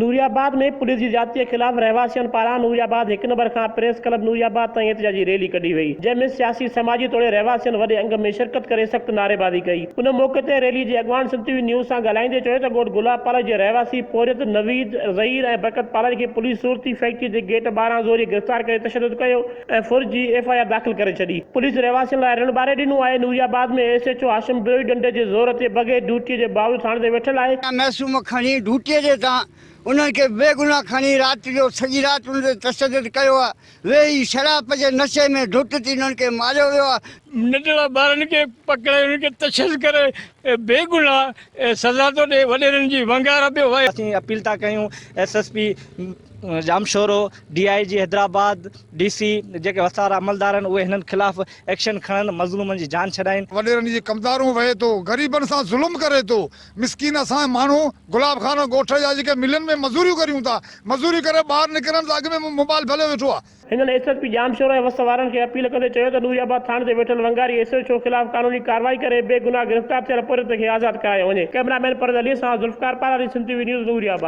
नूरियाबाद में पुलिस की जाती के खिलाफ रहवासियों पारां नूरियाबाद 1 नंबर का प्रेस क्लब नूरियाबाद ताईं एहतजाजी रैली कढी वई, जंहिंमें सियासी समाजी तोड़े रहवासियों वॾे अंग में शिरकत करे सख्त नारेबाज़ी कई। उन मौके ते रैली जे अॻवान सिंधी न्यूज़ सां ॻाल्हाईंदे चयो त ॻोठ गुलाबपाल जे रहवासी पोरियत नवीद ज़हीर ऐं बरकत पाल खे पुलिस सूरती फैक्ट्री जे गेट ॿाहिरां ज़ोरी गिरफ़्तार करे तशद्दुद कयो ऐं फुर्ज जी FIR दाख़िल करे छॾी। पुलिस रहवासियों लाइ ऋण ॿारे ॾिनो आहे। नूरियाबाद में SHO हाशिम बिलोई डंडे जे ज़ोर ते बग़ैर ड्यूटी जे बावजूद थाणे ते वेठल आहे। महसूम खणी ड्यूटीअ जे तां उन्हनि खे बेगुनाह खणी राति जो सॼी राति उन ते तशद्दुद कयो आहे। वेही शराब जे नशे में धुत थी उन्हनि खे मारियो वियो आहे। नंढड़ा ॿारनि खे पकड़े उन्हनि खे तशद्दुद करे बेगुनाह सज़ा थो ॾे, वॾेरनि जी वंगार पियो वहे। असीं अपील था कयूं SSP Jamshoro, DIG Hyderabad, DC जेके वसार अमलदार आहिनि उहे हिननि खिलाफ़ एक्शन खणनि, मज़लूमनि जी जान छॾाइनि। वॾेरनि जी कमदारूं वहे थो, ग़रीबनि सां ज़ुल्म करे थो। मिसकीन असां माण्हू गुलाब खान ॻोठ जा जेके मिलनि में मज़ूरियूं करियूं था, मज़ूरी करे ॿाहिरि निकिरण सां अॻु में मोबाइल भले वेठो आहे। हिननि SSP जामशोरो ऐं वस वारनि खे अपील कंदे चयो त नूरियाबाद थाणे ते वेठल वंगारी SHO खिलाफ़ कानूनी कार्रवाई करे बेगुनाह गिरफ़्तार थियल पुरियत खे आज़ादु करायो वञे। कैमरामैन परवेज़ अली सां ज़ुल्फ़कार पारानी, सिंधी न्यूज़ नूरियाबाद।